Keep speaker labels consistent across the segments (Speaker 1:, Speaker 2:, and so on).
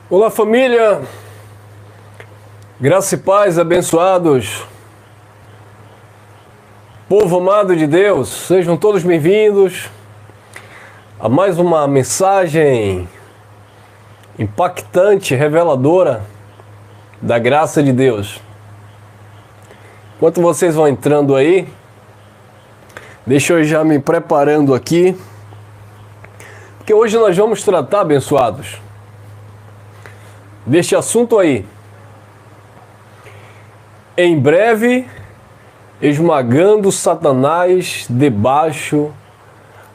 Speaker 1: Olá, família, graça e paz, abençoados, povo amado de Deus, sejam todos bem-vindos a mais uma mensagem impactante, reveladora da graça de Deus. Enquanto vocês vão entrando aí, deixa eu já me preparando aqui, porque hoje nós vamos tratar, abençoados, deste assunto aí. Em breve, esmagando Satanás debaixo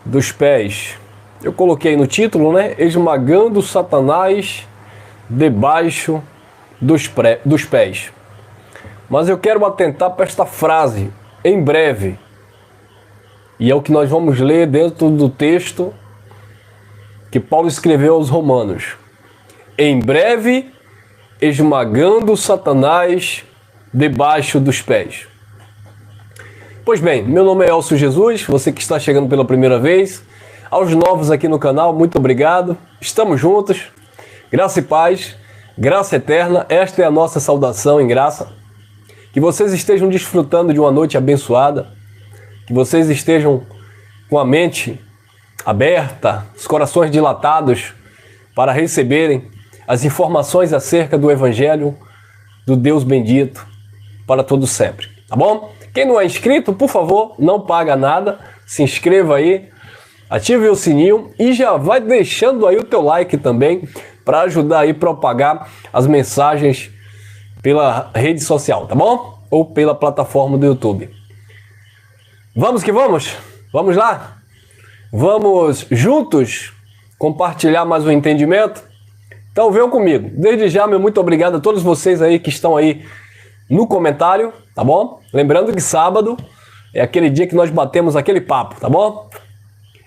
Speaker 1: dos pés. Eu coloquei no título, né? Esmagando Satanás debaixo dos pés. Mas eu quero atentar para esta frase, em breve. E é o que nós vamos ler dentro do texto que Paulo escreveu aos Romanos. Em breve, esmagando Satanás debaixo dos pés. Pois bem, meu nome é Elcio Jesus, você que está chegando pela primeira vez. Aos novos aqui no canal, muito obrigado. Estamos juntos. Graça e paz, graça eterna. Esta é a nossa saudação em graça. Que vocês estejam desfrutando de uma noite abençoada. Que vocês estejam com a mente aberta, os corações dilatados para receberem as informações acerca do Evangelho do Deus bendito para todo sempre, tá bom? Quem não é inscrito, por favor, não paga nada, se inscreva aí, ative o sininho e já vai deixando aí o teu like também para ajudar aí a propagar as mensagens pela rede social, tá bom? Ou pela plataforma do YouTube. Vamos que vamos? Vamos lá? Vamos juntos compartilhar mais um entendimento? Então venham comigo. Desde já, meu muito obrigado a todos vocês aí que estão aí no comentário, tá bom? Lembrando que sábado é aquele dia que nós batemos aquele papo, tá bom?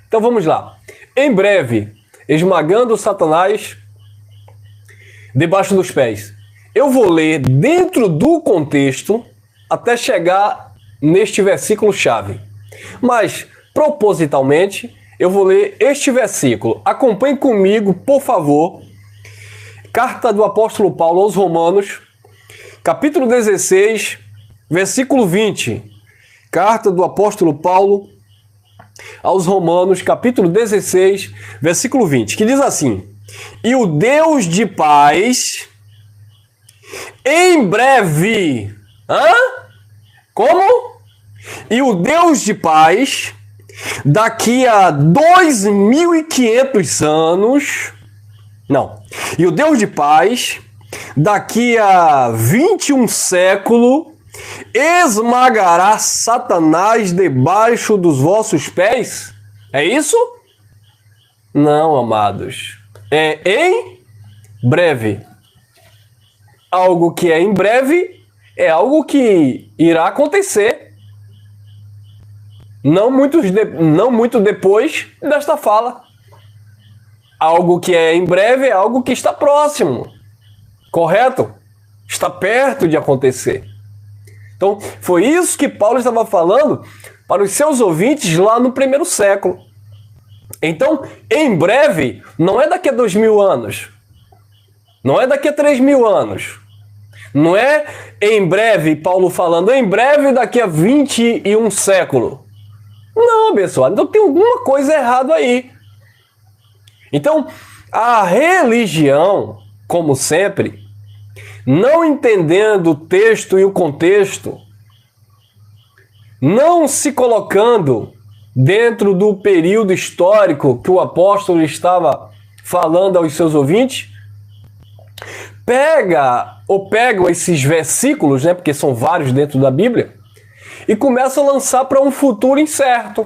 Speaker 1: Então vamos lá. Em breve, esmagando Satanás debaixo dos pés. Eu vou ler dentro do contexto até chegar neste versículo-chave. Mas, propositalmente, eu vou ler este versículo. Acompanhe comigo, por favor. Carta do apóstolo Paulo aos Romanos, capítulo 16, versículo 20. Carta do apóstolo Paulo aos Romanos, capítulo 16, versículo 20, que diz assim: E o Deus de paz, em breve... Como? E o Deus de paz, daqui a 2.500 anos... Não. E o Deus de paz, daqui a 21 séculos, esmagará Satanás debaixo dos vossos pés? É isso? Não, amados. É em breve. Algo que é em breve é algo que irá acontecer. Não muito depois desta fala. Algo que é em breve é algo que está próximo, correto? Está perto de acontecer. Então, foi isso que Paulo estava falando para os seus ouvintes lá no primeiro século. Então, em breve, não é daqui a 2.000 anos, não é daqui a 3.000 anos, não é em breve, Paulo falando, em breve daqui a 21 séculos. Não, abençoado, então tem alguma coisa errada aí. Então, a religião, como sempre, não entendendo o texto e o contexto, não se colocando dentro do período histórico que o apóstolo estava falando aos seus ouvintes, pegam esses versículos, né, porque são vários dentro da Bíblia, e começa a lançar para um futuro incerto.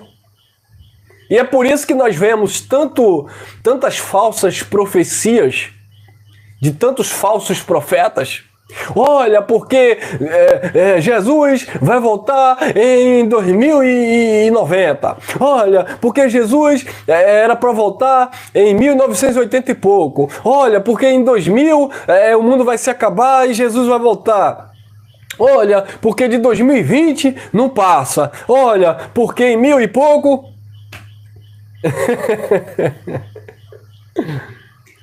Speaker 1: E é por isso que nós vemos tantas falsas profecias de tantos falsos profetas. Olha, porque Jesus vai voltar em 2090. Olha, porque Jesus era para voltar em 1980 e pouco. Olha, porque em 2000 o mundo vai se acabar e Jesus vai voltar. Olha, porque de 2020 não passa. Olha, porque em 1000 e pouco...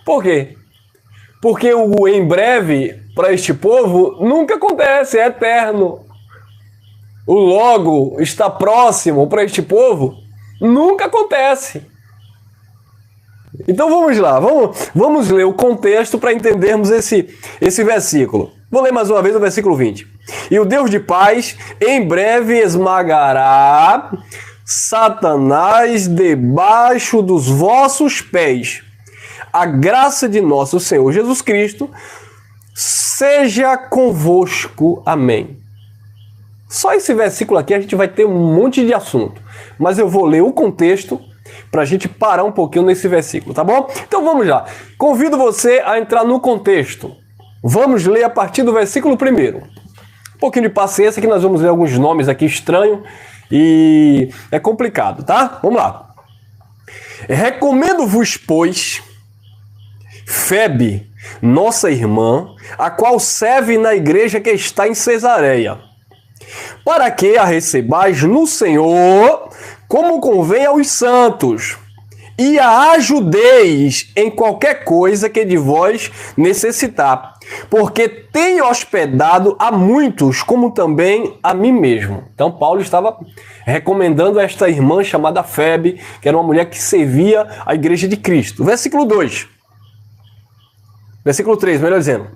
Speaker 1: Por quê? Porque o em breve, para este povo, nunca acontece, é eterno. O logo está próximo para este povo, nunca acontece. Então vamos lá, vamos ler o contexto para entendermos esse versículo. Vou ler mais uma vez o versículo 20. E o Deus de paz em breve esmagará Satanás debaixo dos vossos pés. A graça de nosso Senhor Jesus Cristo seja convosco. Amém. Só esse versículo aqui a gente vai ter um monte de assunto, mas eu vou ler o contexto para a gente parar um pouquinho nesse versículo, tá bom? Então vamos lá. Convido você a entrar no contexto. Vamos ler a partir do versículo 1. Um pouquinho de paciência que nós vamos ler alguns nomes aqui estranhos e é complicado, tá? Vamos lá. Recomendo-vos, pois, Febe, nossa irmã, a qual serve na igreja que está em Cesareia, para que a recebais no Senhor como convém aos santos, e a ajudeis em qualquer coisa que de vós necessitar, porque tem hospedado a muitos, como também a mim mesmo. Então Paulo estava recomendando esta irmã chamada Febe, que era uma mulher que servia a igreja de Cristo. Versículo 2. Versículo 3, melhor dizendo.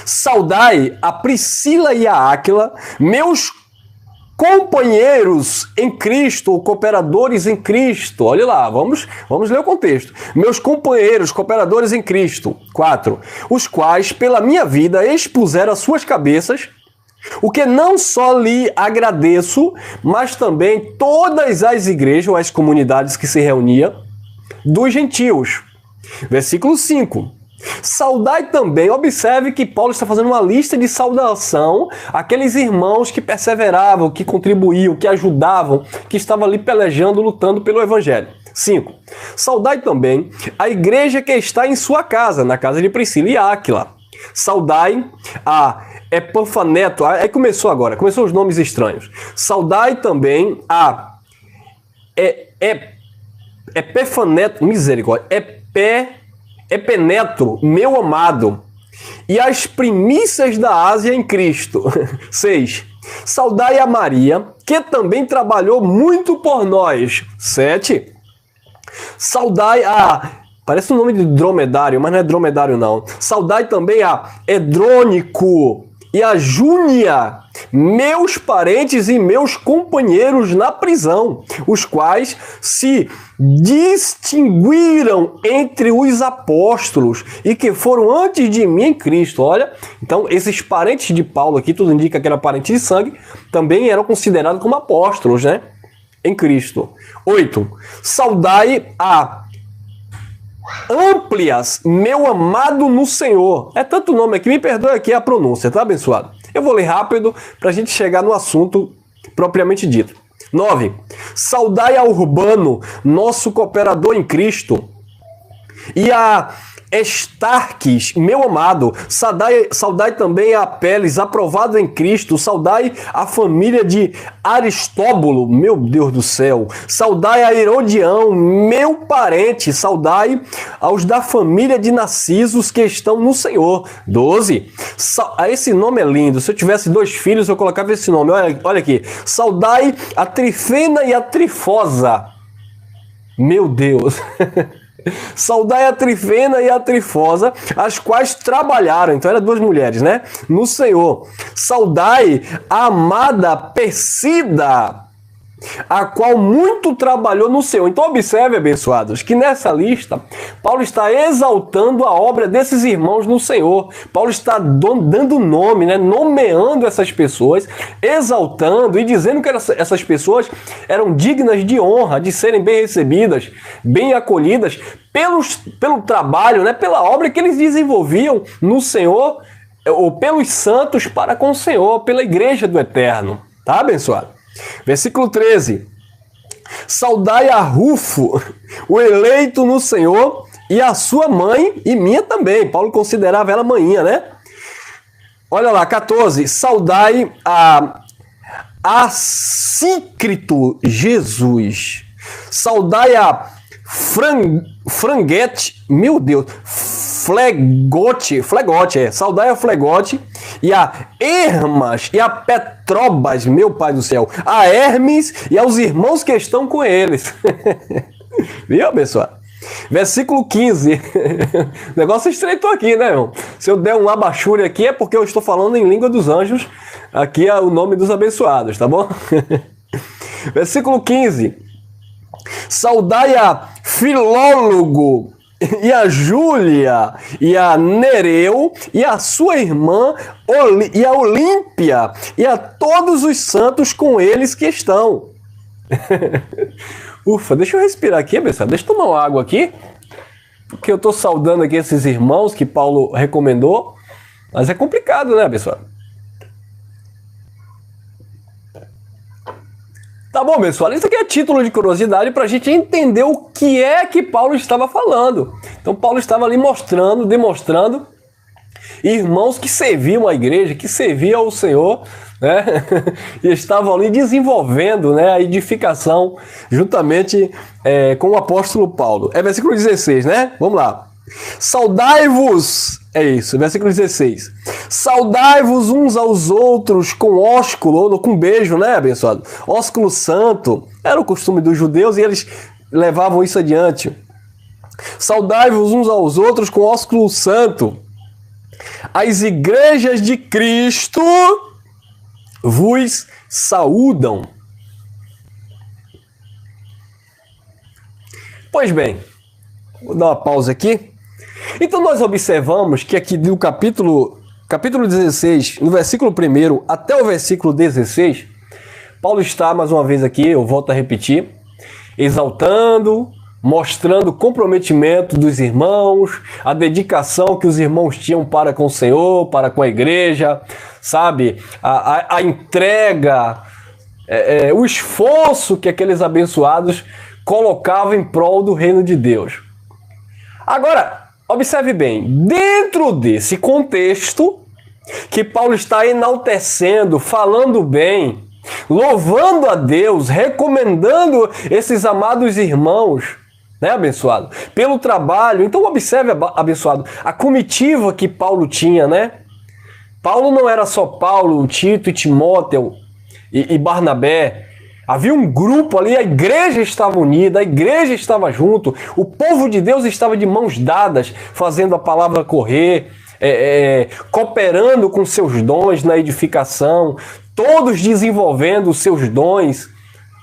Speaker 1: Saudai a Priscila e a Áquila, meus companheiros em Cristo, ou cooperadores em Cristo. Olha lá, vamos ler o contexto. Meus companheiros, cooperadores em Cristo. 4. Os quais, pela minha vida, expuseram as suas cabeças, o que não só lhe agradeço, mas também todas as igrejas, ou as comunidades que se reuniam, dos gentios. Versículo 5. Saudai também, observe que Paulo está fazendo uma lista de saudação àqueles irmãos que perseveravam, que contribuíam, que ajudavam, que estavam ali pelejando, lutando pelo evangelho. 5. Saudai também a igreja que está em sua casa, na casa de Priscila e Áquila. Saudai a Epafaneto, aí começou os nomes estranhos. Saudai também a Epafaneto, misericórdia, Epeneto, meu amado, e as primícias da Ásia em Cristo. 6. Saudai a Maria, que também trabalhou muito por nós. 7. Saudai a... Parece um nome de dromedário, mas não é dromedário não. Saudai também a Edrônico e a Júnia, meus parentes e meus companheiros na prisão, os quais se distinguiram entre os apóstolos e que foram antes de mim em Cristo. Olha, então esses parentes de Paulo aqui, tudo indica que era parente de sangue, também eram considerados como apóstolos, né? Em Cristo. 8. Saudai a Amplias, meu amado no Senhor. É tanto nome aqui, me perdoe aqui a pronúncia, tá, abençoado? Eu vou ler rápido para a gente chegar no assunto propriamente dito. 9. Saudai a Urbano, nosso cooperador em Cristo, e a Estarques, meu amado. Saudai também a Apeles, aprovado em Cristo. Saudai a família de Aristóbulo, meu Deus do céu. Saudai a Herodião, meu parente. Saudai aos da família de Narcisos que estão no Senhor. 12. Esse nome é lindo. Se eu tivesse 2 filhos, eu colocava esse nome. Olha aqui. Saudai a Trifena e a Trifosa. Meu Deus. Saudai a Trifena e a Trifosa, as quais trabalharam, então eram 2 mulheres, né? No Senhor. Saudai a amada Persida, a qual muito trabalhou no Senhor. Então observe, abençoados, que nessa lista, Paulo está exaltando a obra desses irmãos no Senhor. Paulo está dando nome, né? Nomeando essas pessoas, exaltando e dizendo que essas pessoas eram dignas de honra, de serem bem recebidas, bem acolhidas pelo trabalho, né? Pela obra que eles desenvolviam no Senhor, ou pelos santos para com o Senhor, pela igreja do Eterno. Tá, abençoado? Versículo 13. Saudai a Rufo, o eleito no Senhor, e a sua mãe, e minha também. Paulo considerava ela manhinha, né? Olha lá, 14. Saudai a Assícrito Jesus. Saudai a Franguete, meu Deus, saudai a Flegote, e a Hermas, e a Petrobas, meu pai do céu, a Hermes e aos irmãos que estão com eles. Viu, pessoal? Versículo 15. O negócio estreitou aqui, né, irmão? Se eu der um abachure aqui é porque eu estou falando em língua dos anjos. Aqui é o nome dos abençoados, tá bom? Versículo 15. Saudai a Filólogo e a Júlia e a Nereu e a sua irmã e a Olímpia e a todos os santos com eles que estão. Ufa, deixa eu respirar aqui, pessoal. Deixa eu tomar uma água aqui, porque eu estou saudando aqui esses irmãos que Paulo recomendou, mas é complicado, né, pessoal? Tá bom, pessoal, isso aqui é título de curiosidade para a gente entender o que é que Paulo estava falando. Então, Paulo estava ali demonstrando irmãos que serviam a igreja, que serviam ao Senhor, né? E estavam ali desenvolvendo, né, a edificação juntamente com o apóstolo Paulo. É versículo 16, né? Vamos lá. Saudai-vos, é isso, versículo 16. Saudai-vos uns aos outros com ósculo, ou com beijo, né, abençoado? Ósculo santo, era o costume dos judeus e eles levavam isso adiante. Saudai-vos uns aos outros com ósculo santo. As igrejas de Cristo vos saúdam. Pois bem, vou dar uma pausa aqui. Então nós observamos que aqui no capítulo 16, no versículo 1 até o versículo 16, Paulo está mais uma vez aqui, eu volto a repetir, exaltando, mostrando o comprometimento dos irmãos, a dedicação que os irmãos tinham para com o Senhor, para com a igreja, sabe? A entrega, o esforço que aqueles abençoados colocavam em prol do reino de Deus. Agora, observe bem, dentro desse contexto que Paulo está enaltecendo, falando bem, louvando a Deus, recomendando esses amados irmãos, né, abençoado, pelo trabalho. Então observe, abençoado, a comitiva que Paulo tinha, né? Paulo não era só Paulo, Tito e Timóteo e Barnabé. Havia um grupo ali, a igreja estava unida, a igreja estava junto, o povo de Deus estava de mãos dadas, fazendo a palavra correr, cooperando com seus dons na edificação, todos desenvolvendo os seus dons,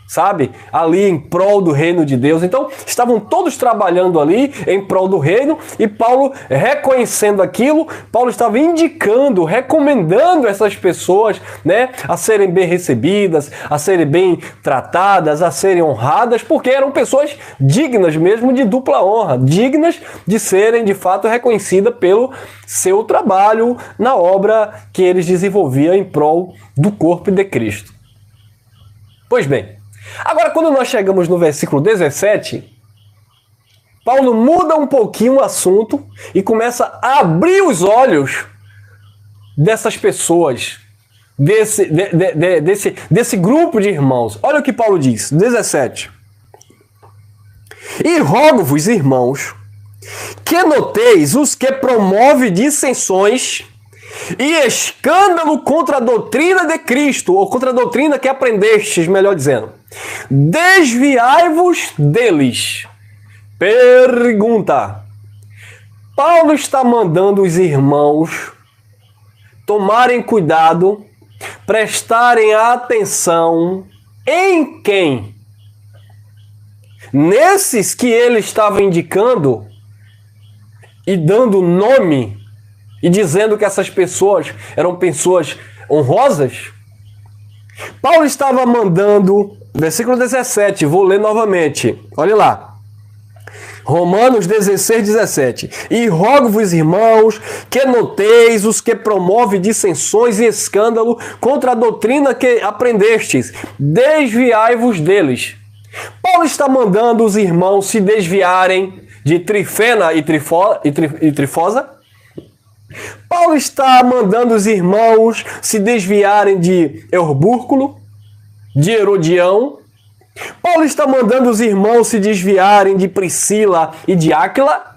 Speaker 1: sabe? Ali em prol do reino de Deus. Então, estavam todos trabalhando ali em prol do reino e Paulo, reconhecendo aquilo, Paulo estava indicando, recomendando essas pessoas, né, a serem bem recebidas, a serem bem tratadas, a serem honradas, porque eram pessoas dignas mesmo de dupla honra, dignas de serem de fato reconhecidas pelo seu trabalho na obra que eles desenvolviam em prol do corpo de Cristo. Pois bem, agora, quando nós chegamos no versículo 17, Paulo muda um pouquinho o assunto e começa a abrir os olhos dessas pessoas, desse grupo de irmãos. Olha o que Paulo diz, 17. E rogo-vos, irmãos, que noteis os que promovem dissensões e escândalo contra a doutrina de Cristo, ou contra a doutrina que aprendestes, melhor dizendo. Desviai-vos deles. Pergunta. Paulo está mandando os irmãos tomarem cuidado, prestarem atenção em quem? Nesses que ele estava indicando e dando nome e dizendo que essas pessoas eram pessoas honrosas? Paulo estava mandando, versículo 17, vou ler novamente, olha lá. Romanos 16, 17. E rogo-vos, irmãos, que noteis os que promovem dissensões e escândalo contra a doutrina que aprendestes. Desviai-vos deles. Paulo está mandando os irmãos se desviarem de Trifena e Trifosa. Paulo está mandando os irmãos se desviarem de Eurbúrculo, de Herodião. Paulo está mandando os irmãos se desviarem de Priscila e de Áquila.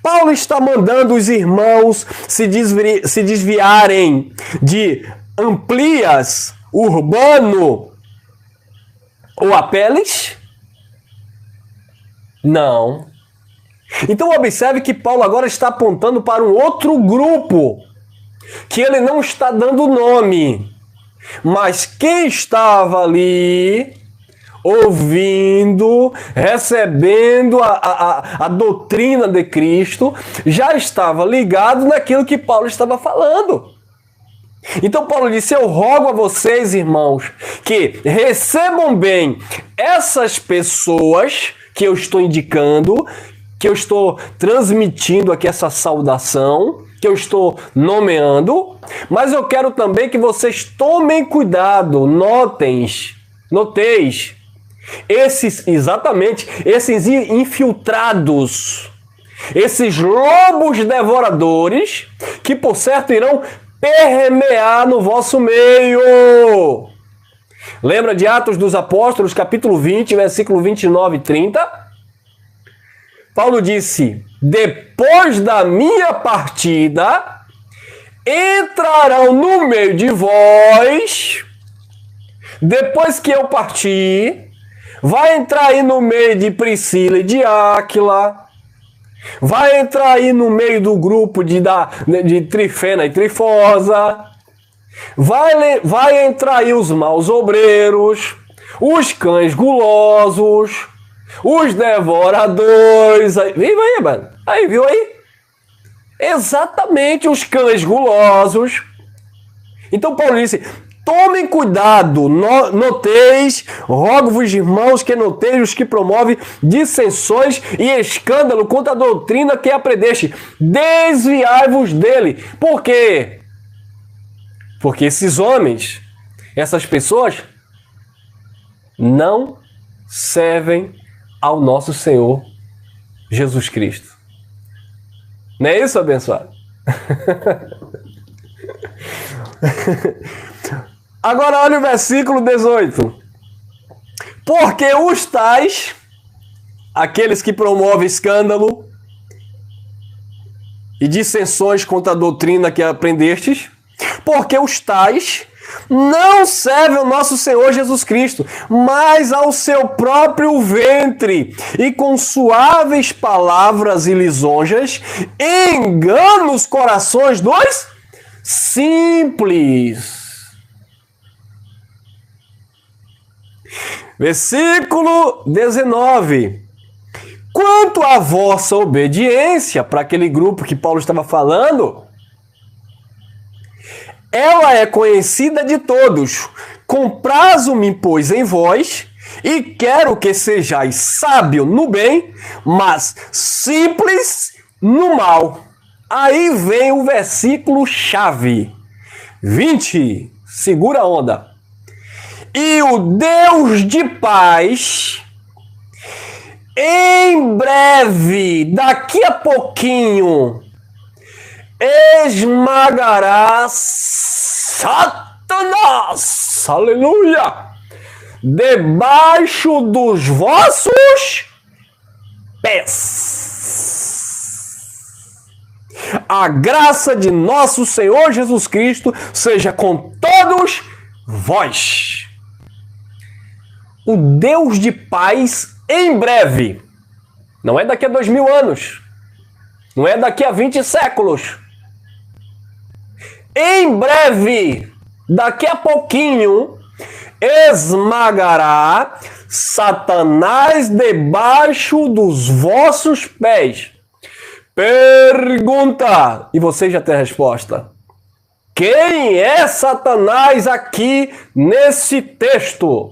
Speaker 1: Paulo está mandando os irmãos se desviarem de Amplias, Urbano ou Apeles? Não. Então observe que Paulo agora está apontando para um outro grupo, que ele não está dando nome, mas quem estava ali ouvindo, recebendo a doutrina de Cristo, já estava ligado naquilo que Paulo estava falando. Então Paulo disse: eu rogo a vocês, irmãos, que recebam bem essas pessoas que eu estou indicando, que eu estou transmitindo aqui essa saudação, que eu estou nomeando, mas eu quero também que vocês tomem cuidado, noteis esses infiltrados, esses lobos devoradores, que por certo irão permear no vosso meio. Lembra de Atos dos Apóstolos, capítulo 20, versículo 29 e 30? Paulo disse: depois da minha partida, entrarão no meio de vós, depois que eu partir, vai entrar aí no meio de Priscila e de Áquila, vai entrar aí no meio do grupo de Trifena e Trifosa, vai entrar aí os maus obreiros, os cães gulosos, os devoradores. Viu aí, mano? Aí, viu aí? Exatamente, os cães gulosos. Então Paulo disse: tomem cuidado, noteis, rogo-vos, irmãos, que noteis os que promovem dissensões e escândalo contra a doutrina que aprendeste. Desviai-vos dele. Por quê? Porque esses homens, essas pessoas, não servem ao nosso Senhor Jesus Cristo. Não é isso, abençoado? Agora olha o versículo 18. Porque os tais, aqueles que promovem escândalo e dissensões contra a doutrina que aprendestes, porque os tais não servem ao nosso Senhor Jesus Cristo, mas ao seu próprio ventre, e com suaves palavras e lisonjas enganam os corações dos simples. Versículo 19. Quanto à vossa obediência, para aquele grupo que Paulo estava falando, ela é conhecida de todos. Comprazo-me, pois, em vós, e quero que sejais sábio no bem, mas simples no mal. Aí vem o versículo chave. 20. Segura a onda. E o Deus de paz, em breve, daqui a pouquinho, esmagará Satanás, aleluia, debaixo dos vossos pés. A graça de nosso Senhor Jesus Cristo seja com todos vós. O Deus de paz em breve. Não é daqui a 2000 anos. Não é daqui a 20 séculos. Em breve, daqui a pouquinho, esmagará Satanás debaixo dos vossos pés. Pergunta, e você já tem a resposta. Quem é Satanás aqui nesse texto?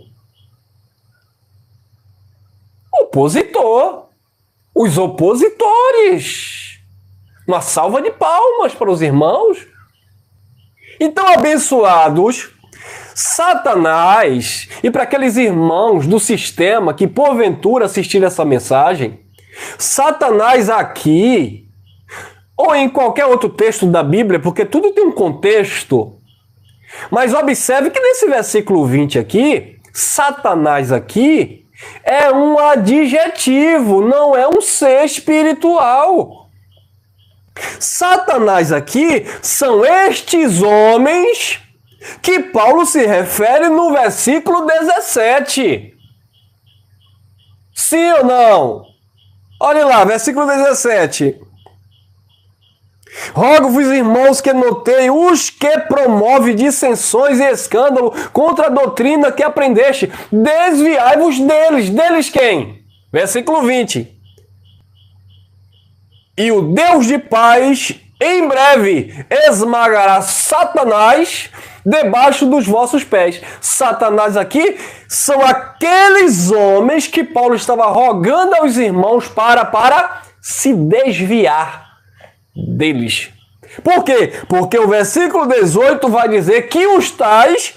Speaker 1: Opositor. Os opositores. Uma salva de palmas para os irmãos. Então, abençoados, Satanás, e para aqueles irmãos do sistema que porventura assistiram essa mensagem, Satanás aqui, ou em qualquer outro texto da Bíblia, porque tudo tem um contexto, mas observe que nesse versículo 20 aqui, Satanás aqui é um adjetivo, não é um ser espiritual. Satanás aqui são estes homens que Paulo se refere no versículo 17. Sim ou não? Olha lá, versículo 17. Rogo-vos, irmãos, que noteiem os que promovem dissensões e escândalo contra a doutrina que aprendeste. Desviai-vos deles. Deles quem? Versículo 20. E o Deus de paz, em breve, esmagará Satanás debaixo dos vossos pés. Satanás aqui são aqueles homens que Paulo estava rogando aos irmãos para se desviar deles. Por quê? Porque o versículo 18 vai dizer que os tais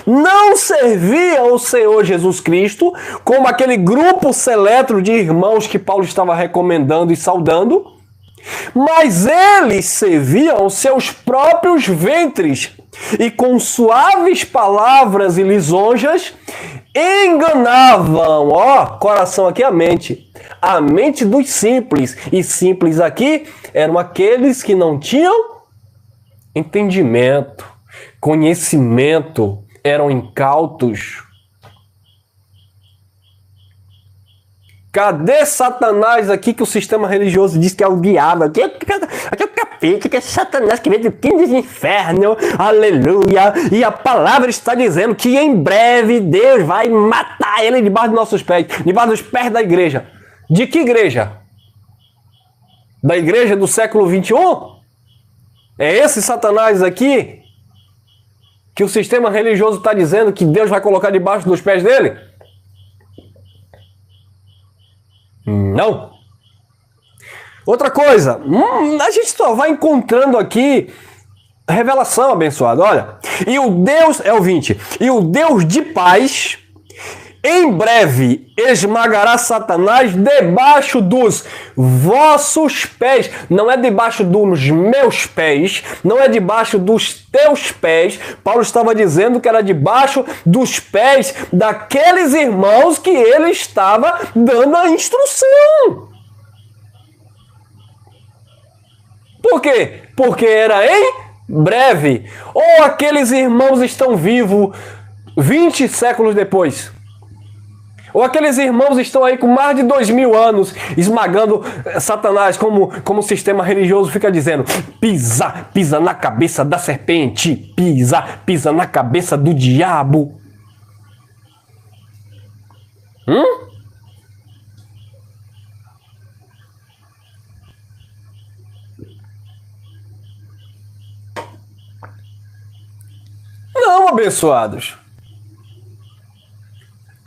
Speaker 1: não serviam ao Senhor Jesus Cristo como aquele grupo seleto de irmãos que Paulo estava recomendando e saudando, mas eles serviam aos seus próprios ventres e com suaves palavras e lisonjas enganavam, coração aqui, a mente dos simples. E simples aqui eram aqueles que não tinham entendimento, conhecimento, eram incautos. Cadê Satanás aqui que o sistema religioso diz que é o diabo? Aqui é o capeta, que é Satanás que vem do quinto do inferno, aleluia. E a palavra está dizendo que em breve Deus vai matar ele debaixo dos nossos pés, debaixo dos pés da igreja. De que igreja? Da igreja do século 21? É esse Satanás aqui que o sistema religioso está dizendo que Deus vai colocar debaixo dos pés dele? Não. Outra coisa, a gente só vai encontrando aqui revelação, abençoado. Olha, e o Deus, é o 20, e o Deus de paz em breve esmagará Satanás debaixo dos vossos pés. Não é debaixo dos meus pés, não é debaixo dos teus pés. Paulo estava dizendo que era debaixo dos pés daqueles irmãos que ele estava dando a instrução. Por quê? Porque era em breve. Ou aqueles irmãos estão vivos 20 séculos depois. Ou aqueles irmãos estão aí com mais de 2000 anos esmagando Satanás, como o sistema religioso fica dizendo. Pisa na cabeça da serpente, pisa na cabeça do diabo. Não, abençoados.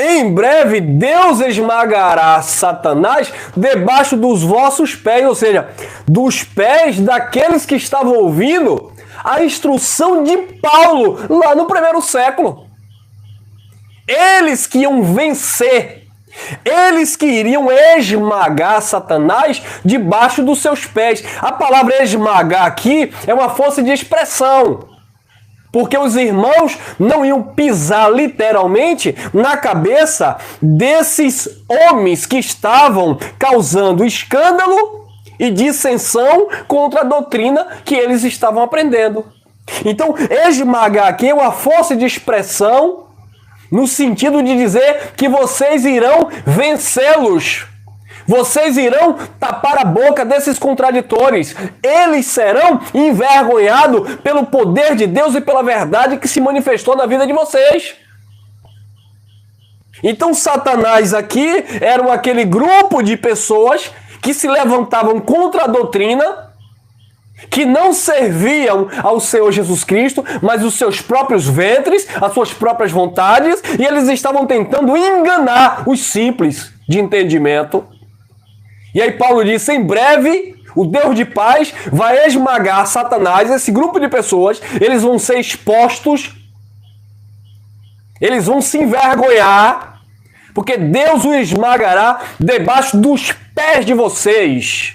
Speaker 1: Em breve, Deus esmagará Satanás debaixo dos vossos pés, ou seja, dos pés daqueles que estavam ouvindo a instrução de Paulo lá no primeiro século. Eles que iam vencer, eles que iriam esmagar Satanás debaixo dos seus pés. A palavra esmagar aqui é uma força de expressão. Porque os irmãos não iam pisar literalmente na cabeça desses homens que estavam causando escândalo e dissensão contra a doutrina que eles estavam aprendendo. Então, esmagar aqui é uma força de expressão no sentido de dizer que vocês irão vencê-los. Vocês irão tapar a boca desses contraditores. Eles serão envergonhados pelo poder de Deus e pela verdade que se manifestou na vida de vocês. Então Satanás aqui era aquele grupo de pessoas que se levantavam contra a doutrina, que não serviam ao Senhor Jesus Cristo, mas os seus próprios ventres, as suas próprias vontades, e eles estavam tentando enganar os simples de entendimento. E aí Paulo disse, em breve, o Deus de paz vai esmagar Satanás, esse grupo de pessoas, eles vão ser expostos, eles vão se envergonhar, porque Deus o esmagará debaixo dos pés de vocês.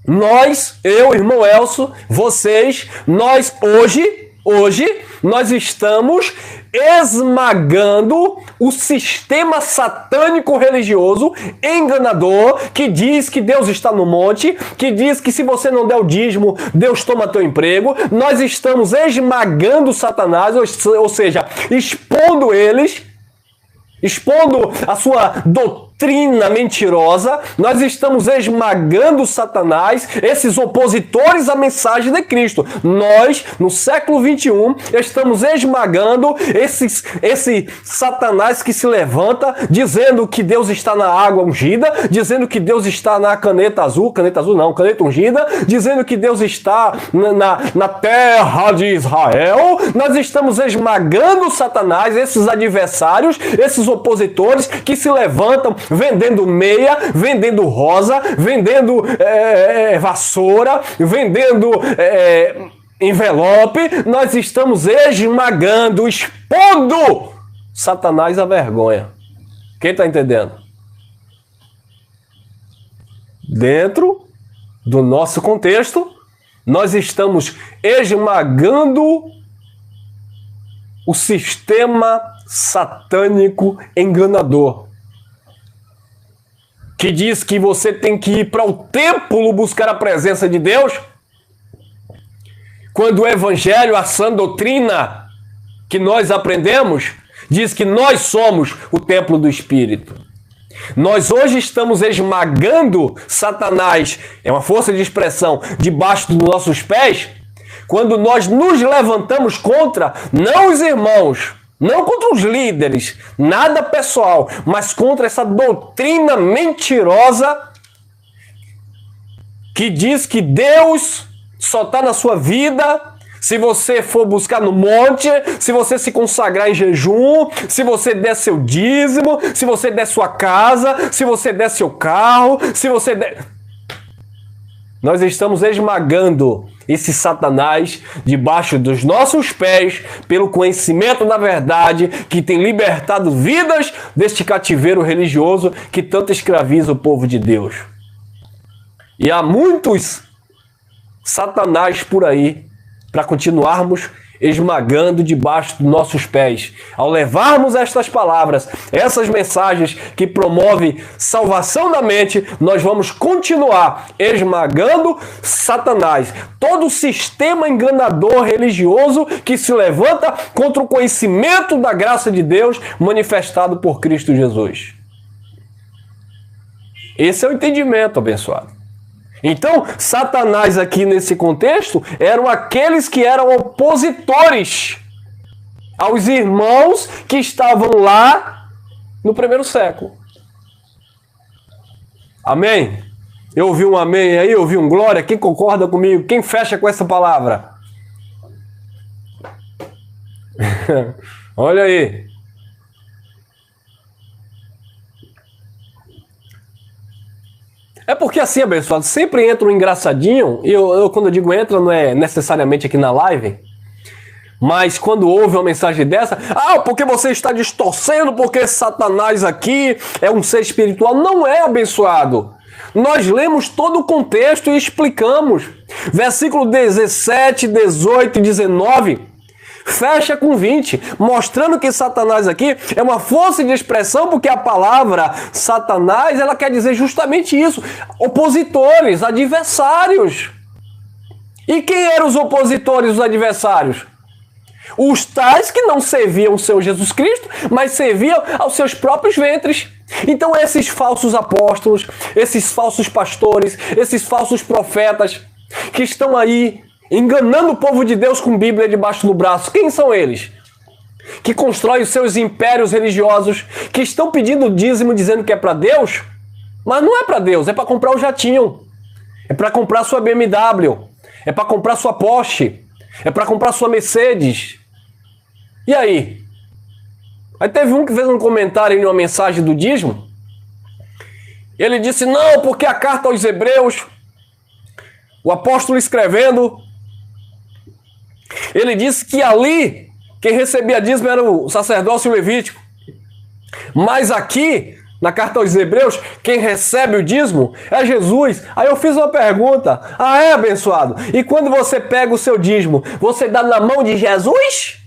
Speaker 1: Nós, eu, irmão Elcio, vocês, nós hoje Hoje, nós estamos esmagando o sistema satânico religioso enganador que diz que Deus está no monte, que diz que se você não der o dízimo, Deus toma teu emprego. Nós estamos esmagando Satanás, ou seja, expondo a sua doutrina mentirosa. Nós estamos esmagando Satanás, esses opositores à mensagem de Cristo. Nós, no século 21, estamos esmagando esse Satanás que se levanta dizendo que Deus está na água ungida, dizendo que Deus está na caneta azul não, caneta ungida, dizendo que Deus está na terra de Israel. Nós estamos esmagando Satanás, esses adversários, esses opositores que se levantam vendendo meia, vendendo rosa, vendendo vassoura, vendendo envelope. Nós estamos esmagando, expondo Satanás à vergonha. Quem está entendendo? Dentro do nosso contexto, nós estamos esmagando o sistema satânico enganador, que diz que você tem que ir para o templo buscar a presença de Deus, quando o evangelho, a sã doutrina que nós aprendemos, diz que nós somos o templo do Espírito. Nós hoje estamos esmagando Satanás, é uma força de expressão, debaixo dos nossos pés, quando nós nos levantamos contra, não os irmãos, não contra os líderes, nada pessoal, mas contra essa doutrina mentirosa que diz que Deus só está na sua vida se você for buscar no monte, se você se consagrar em jejum, se você der seu dízimo, se você der sua casa, se você der seu carro, se você der... Nós estamos esmagando esse Satanás debaixo dos nossos pés pelo conhecimento da verdade que tem libertado vidas deste cativeiro religioso que tanto escraviza o povo de Deus. E há muitos Satanás por aí para continuarmos esmagando debaixo dos nossos pés. Ao levarmos estas palavras, essas mensagens que promovem salvação da mente, nós vamos continuar esmagando Satanás, todo o sistema enganador religioso que se levanta contra o conhecimento da graça de Deus manifestado por Cristo Jesus. Esse é o entendimento, abençoado. Então, Satanás aqui nesse contexto eram aqueles que eram opositores aos irmãos que estavam lá no primeiro século. Amém? Eu ouvi um amém aí, eu ouvi um glória. Quem concorda comigo? Quem fecha com essa palavra? Olha aí. É porque assim, abençoado, sempre entra um engraçadinho, e eu quando eu digo entra, não é necessariamente aqui na live, mas quando ouve uma mensagem dessa, porque você está distorcendo, porque Satanás aqui é um ser espiritual. Não é, abençoado. Nós lemos todo o contexto e explicamos. Versículo 17, 18 e 19... fecha com 20, mostrando que Satanás aqui é uma força de expressão, porque a palavra Satanás, ela quer dizer justamente isso, opositores, adversários. E quem eram os opositores, os adversários? Os tais que não serviam o seu Jesus Cristo, mas serviam aos seus próprios ventres. Então esses falsos apóstolos, esses falsos pastores, esses falsos profetas que estão aí enganando o povo de Deus com Bíblia debaixo do braço. Quem são eles? Que constroem os seus impérios religiosos, que estão pedindo dízimo dizendo que é para Deus, mas não é para Deus, é para comprar o jatinho, é para comprar sua BMW, é para comprar sua Porsche, é para comprar sua Mercedes. E aí? Aí teve um que fez um comentário em uma mensagem do dízimo. Ele disse, não, porque a carta aos Hebreus, o apóstolo escrevendo, ele disse que ali quem recebia dízimo era o sacerdócio levítico. Mas aqui Na carta aos Hebreus, quem recebe o dízimo é Jesus. Aí eu fiz uma pergunta. Ah, é, abençoado? E quando você pega o seu dízimo, você dá na mão de Jesus?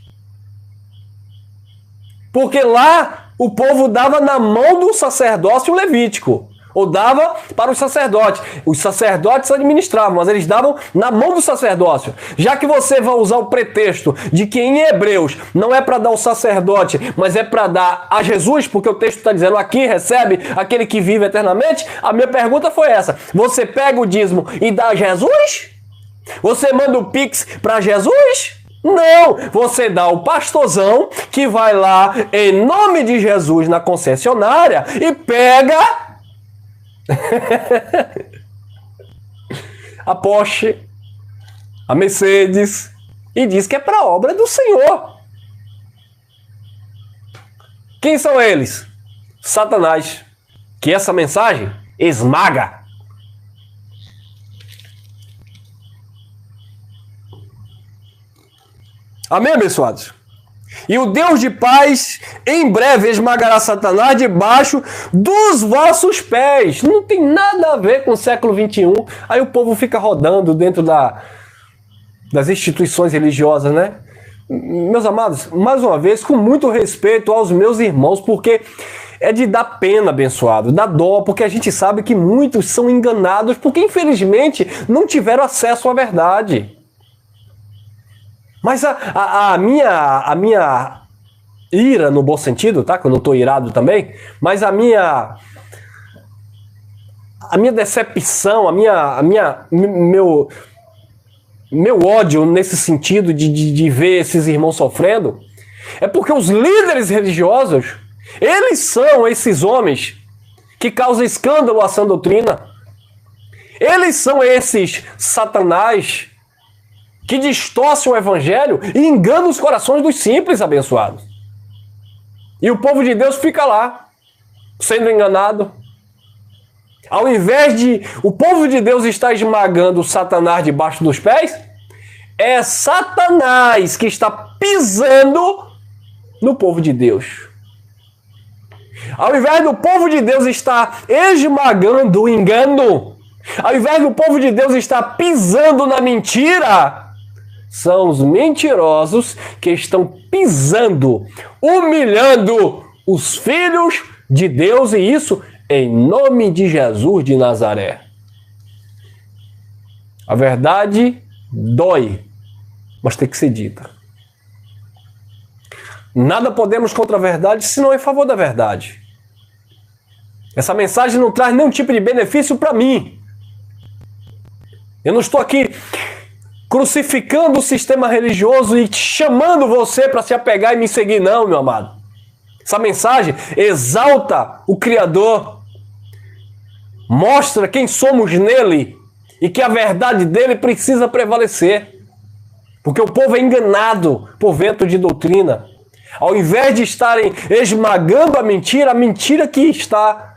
Speaker 1: Porque lá o povo dava na mão do sacerdócio levítico. Ou dava para os sacerdotes. Os sacerdotes administravam, mas eles davam na mão do sacerdócio. Já que você vai usar o pretexto de que em Hebreus não é para dar ao sacerdote, mas é para dar a Jesus, porque o texto está dizendo aqui recebe aquele que vive eternamente, a minha pergunta foi essa. Você pega o dízimo e dá a Jesus? Você manda o Pix para Jesus? Não, você dá o pastorzão que vai lá em nome de Jesus na concessionária e pega a Porsche, a Mercedes e diz que é para a obra do Senhor. Quem são eles? Satanás, que essa mensagem esmaga. Amém, abençoados? E o Deus de paz em breve esmagará Satanás debaixo dos vossos pés. Não tem nada a ver com o século XXI. Aí o povo fica rodando dentro das instituições religiosas, né? Meus amados, mais uma vez, com muito respeito aos meus irmãos, porque é de dar pena, abençoado, dá dó, porque a gente sabe que muitos são enganados, porque infelizmente não tiveram acesso à verdade. Mas a minha ira, no bom sentido, tá? Que eu não estou irado também, mas a minha decepção, meu ódio nesse sentido de ver esses irmãos sofrendo, é porque os líderes religiosos, eles são esses homens que causam escândalo à sã doutrina. Eles são esses Satanás que distorcem o evangelho e enganam os corações dos simples, abençoados. E o povo de Deus fica lá, sendo enganado. Ao invés de o povo de Deus estar esmagando o Satanás debaixo dos pés, é Satanás que está pisando no povo de Deus. Ao invés do povo de Deus estar esmagando o engano, ao invés do povo de Deus estar pisando na mentira, são os mentirosos que estão pisando, humilhando os filhos de Deus, e isso em nome de Jesus de Nazaré. A verdade dói, mas tem que ser dita. Nada podemos contra a verdade se não é em favor da verdade. Essa mensagem não traz nenhum tipo de benefício para mim. Eu não estou aqui crucificando o sistema religioso e chamando você para se apegar e me seguir, não, meu amado. Essa mensagem exalta o Criador, mostra quem somos nele e que a verdade dele precisa prevalecer. Porque o povo é enganado por vento de doutrina. Ao invés de estarem esmagando a mentira que está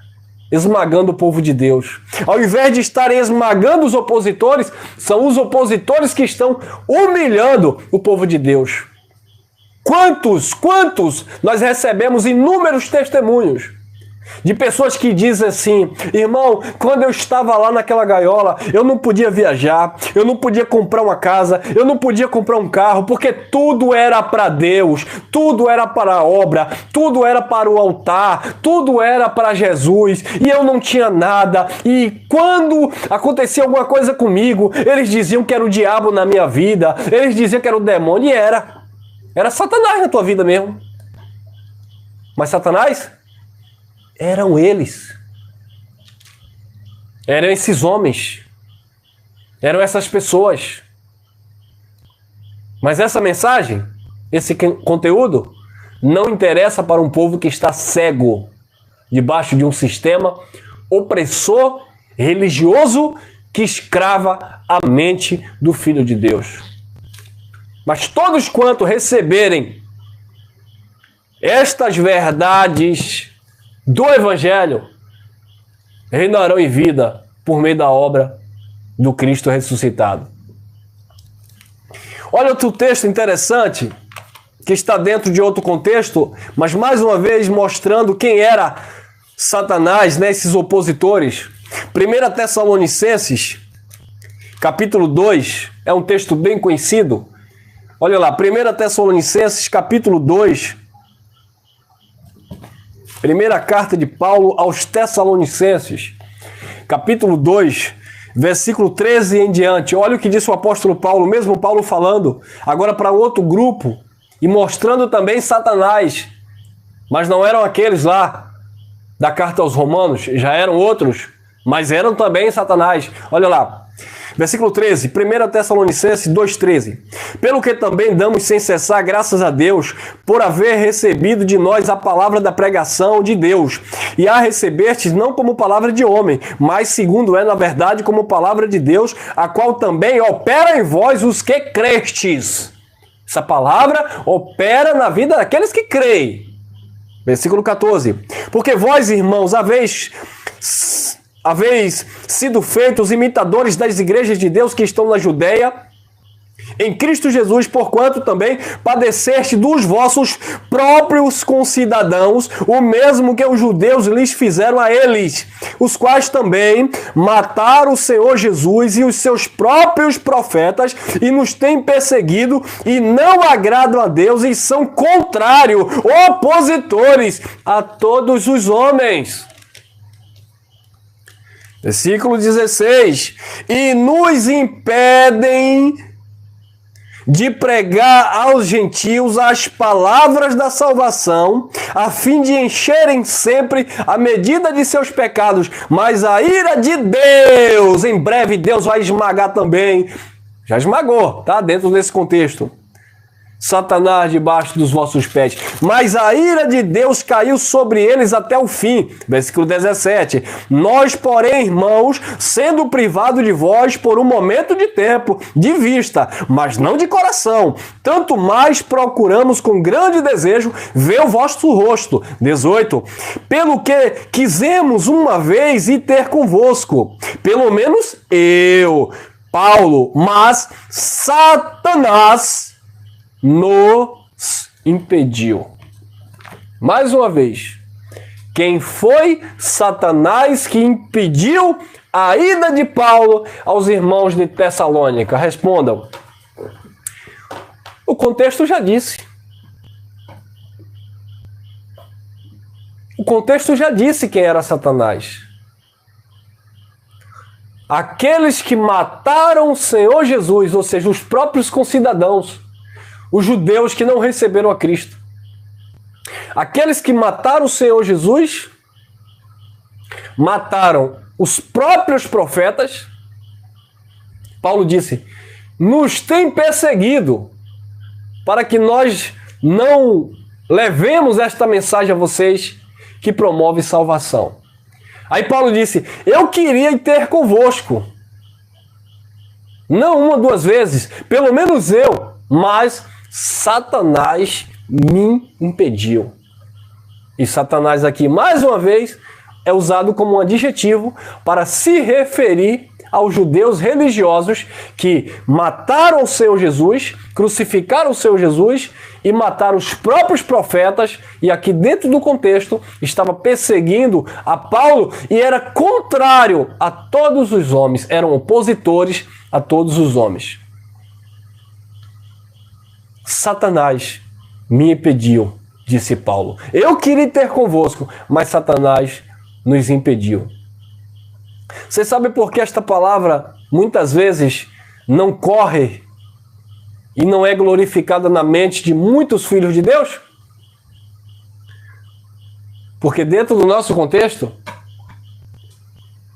Speaker 1: esmagando o povo de Deus. Ao invés de estarem esmagando os opositores, são os opositores que estão humilhando o povo de Deus. Quantos nós recebemos inúmeros testemunhos de pessoas que dizem assim: irmão, quando eu estava lá naquela gaiola, eu não podia viajar, eu não podia comprar uma casa, eu não podia comprar um carro, porque tudo era para Deus, tudo era para a obra, tudo era para o altar, tudo era para Jesus, e eu não tinha nada. E quando acontecia alguma coisa comigo, eles diziam que era o diabo na minha vida, eles diziam que era o demônio, e era Satanás na tua vida mesmo. Mas Satanás eram eles. Eram esses homens. Eram essas pessoas. Mas essa mensagem, esse conteúdo, não interessa para um povo que está cego debaixo de um sistema opressor, religioso, que escrava a mente do Filho de Deus. Mas todos quanto receberem estas verdades do Evangelho reinarão em vida por meio da obra do Cristo ressuscitado. Olha outro texto interessante, que está dentro de outro contexto, mas mais uma vez mostrando quem era Satanás, né, esses opositores. 1 Tessalonicenses, capítulo 2, é um texto bem conhecido. Olha lá, 1 Tessalonicenses, capítulo 2, primeira carta de Paulo aos Tessalonicenses, capítulo 2, versículo 13 em diante. Olha o que disse o apóstolo Paulo, mesmo Paulo falando, agora para outro grupo, e mostrando também Satanás. Mas não eram aqueles lá da carta aos Romanos, já eram outros, mas eram também Satanás. Olha lá, versículo 13, 1 Tessalonicenses 2,13. Pelo que também damos sem cessar graças a Deus, por haver recebido de nós a palavra da pregação de Deus, e a recebestes não como palavra de homem, mas segundo é na verdade como palavra de Deus, a qual também opera em vós os que crestes. Essa palavra opera na vida daqueles que creem. Versículo 14. Porque vós, irmãos, haveis sido feitos imitadores das igrejas de Deus que estão na Judeia, em Cristo Jesus, porquanto também padeceste dos vossos próprios concidadãos, o mesmo que os judeus lhes fizeram a eles, os quais também mataram o Senhor Jesus e os seus próprios profetas, e nos têm perseguido, e não agradam a Deus, e são contrários, opositores a todos os homens. Versículo 16. E nos impedem de pregar aos gentios as palavras da salvação, a fim de encherem sempre a medida de seus pecados. Mas a ira de Deus, em breve Deus vai esmagar também. Já esmagou, tá? Dentro desse contexto. Satanás debaixo dos vossos pés. Mas a ira de Deus caiu sobre eles até o fim. Versículo 17. Nós, porém, irmãos, sendo privados de vós por um momento de tempo, de vista, mas não de coração, tanto mais procuramos com grande desejo ver o vosso rosto. 18. Pelo que quisemos uma vez ir ter convosco, pelo menos eu, Paulo, mas Satanás nos impediu. Mais uma vez, quem foi Satanás que impediu a ida de Paulo aos irmãos de Tessalônica? Respondam. O contexto já disse. O contexto já disse quem era Satanás. Aqueles que mataram o Senhor Jesus, ou seja, os próprios concidadãos, os judeus que não receberam a Cristo. Aqueles que mataram o Senhor Jesus, mataram os próprios profetas. Paulo disse, nos tem perseguido para que nós não levemos esta mensagem a vocês que promove salvação. Aí Paulo disse, eu queria ter convosco. Não uma, duas vezes, pelo menos eu, mas Satanás me impediu. E Satanás aqui, mais uma vez, é usado como um adjetivo para se referir aos judeus religiosos que mataram o Senhor Jesus, crucificaram o Senhor Jesus e mataram os próprios profetas, e aqui dentro do contexto estava perseguindo a Paulo e era contrário a todos os homens, eram opositores a todos os homens. Satanás me impediu, disse Paulo. Eu queria ter convosco, mas Satanás nos impediu. Você sabe por que esta palavra muitas vezes não corre e não é glorificada na mente de muitos filhos de Deus? Porque dentro do nosso contexto,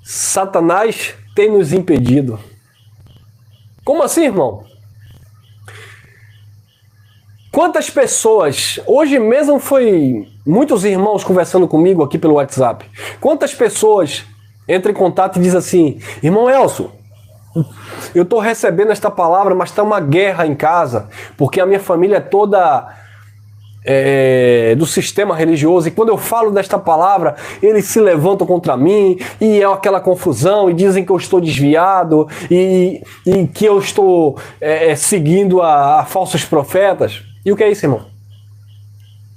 Speaker 1: Satanás tem nos impedido. Como assim, irmão? Quantas pessoas, hoje mesmo foi muitos irmãos conversando comigo aqui pelo WhatsApp, quantas pessoas entram em contato e dizem assim, irmão Elcio, eu estou recebendo esta palavra, mas está uma guerra em casa, porque a minha família é toda do sistema religioso, e quando eu falo desta palavra, eles se levantam contra mim, e é aquela confusão, e dizem que eu estou desviado, e que eu estou seguindo a falsos profetas. E o que é isso, irmão?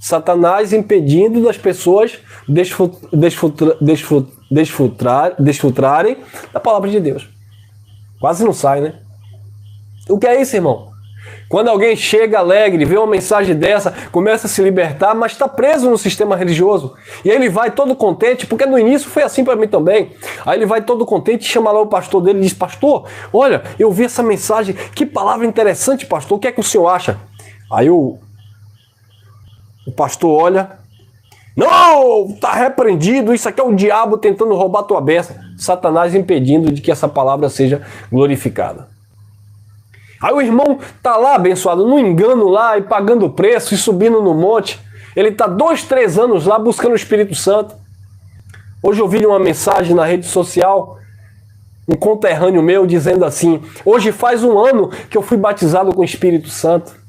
Speaker 1: Satanás impedindo das pessoas desfrutarem da palavra de Deus. Quase não sai, né? O que é isso, irmão? Quando alguém chega alegre, vê uma mensagem dessa, começa a se libertar, mas está preso no sistema religioso. E aí ele vai todo contente, porque no início foi assim para mim também. Aí ele vai todo contente, chama lá o pastor dele e diz: pastor, olha, eu vi essa mensagem, que palavra interessante, pastor, o que é que o senhor acha? Aí o pastor olha: não, está repreendido, isso aqui é o diabo tentando roubar tua bênção. Satanás impedindo de que essa palavra seja glorificada. Aí o irmão tá lá, abençoado, no engano lá, e pagando preço, e subindo no monte. Ele tá 2, 3 anos lá buscando o Espírito Santo. Hoje eu vi uma mensagem na rede social, um conterrâneo meu dizendo assim: hoje faz 1 ano que eu fui batizado com o Espírito Santo.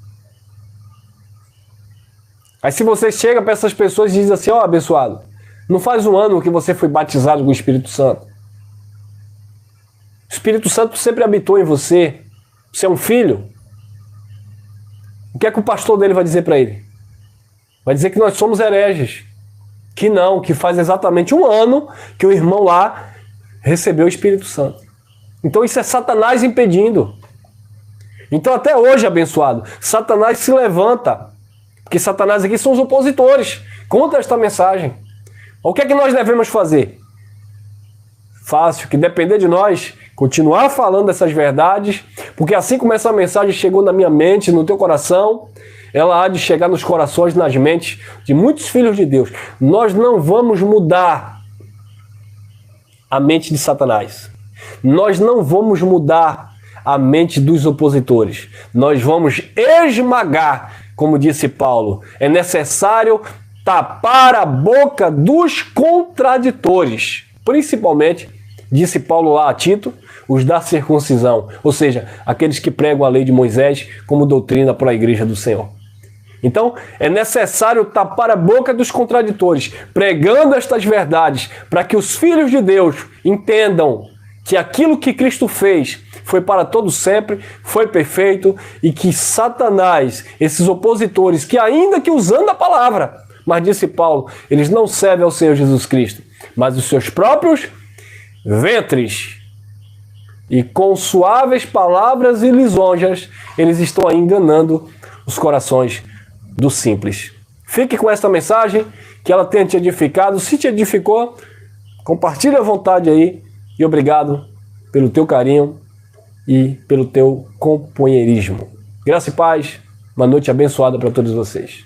Speaker 1: Aí se você chega para essas pessoas e diz assim: ó, abençoado, não faz 1 ano que você foi batizado com o Espírito Santo. O Espírito Santo sempre habitou em você. Você é um filho. O que é que o pastor dele vai dizer para ele? Vai dizer que nós somos hereges. Que não, que faz exatamente 1 ano que o irmão lá recebeu o Espírito Santo. Então isso é Satanás impedindo. Então até hoje, abençoado, Satanás se levanta. Porque Satanás aqui são os opositores contra esta mensagem. O que é que nós devemos fazer? Fácil, que depender de nós, continuar falando essas verdades, porque assim como essa mensagem chegou na minha mente, no teu coração, ela há de chegar nos corações, nas mentes de muitos filhos de Deus. Nós não vamos mudar a mente de Satanás. Nós não vamos mudar a mente dos opositores. Nós vamos esmagar, como disse Paulo. É necessário tapar a boca dos contraditores. Principalmente, disse Paulo lá a Tito, os da circuncisão, ou seja, aqueles que pregam a lei de Moisés como doutrina para a igreja do Senhor. Então, é necessário tapar a boca dos contraditores, pregando estas verdades, para que os filhos de Deus entendam que aquilo que Cristo fez foi para todo sempre, foi perfeito, e que Satanás, esses opositores, que ainda que usando a palavra, mas disse Paulo, eles não servem ao Senhor Jesus Cristo, mas os seus próprios ventres. E com suaves palavras e lisonjas, eles estão aí enganando os corações dos simples. Fique com esta mensagem, que ela tenha te edificado. Se te edificou, compartilhe à vontade aí. E obrigado pelo teu carinho e pelo teu companheirismo. Graça e paz, uma noite abençoada para todos vocês.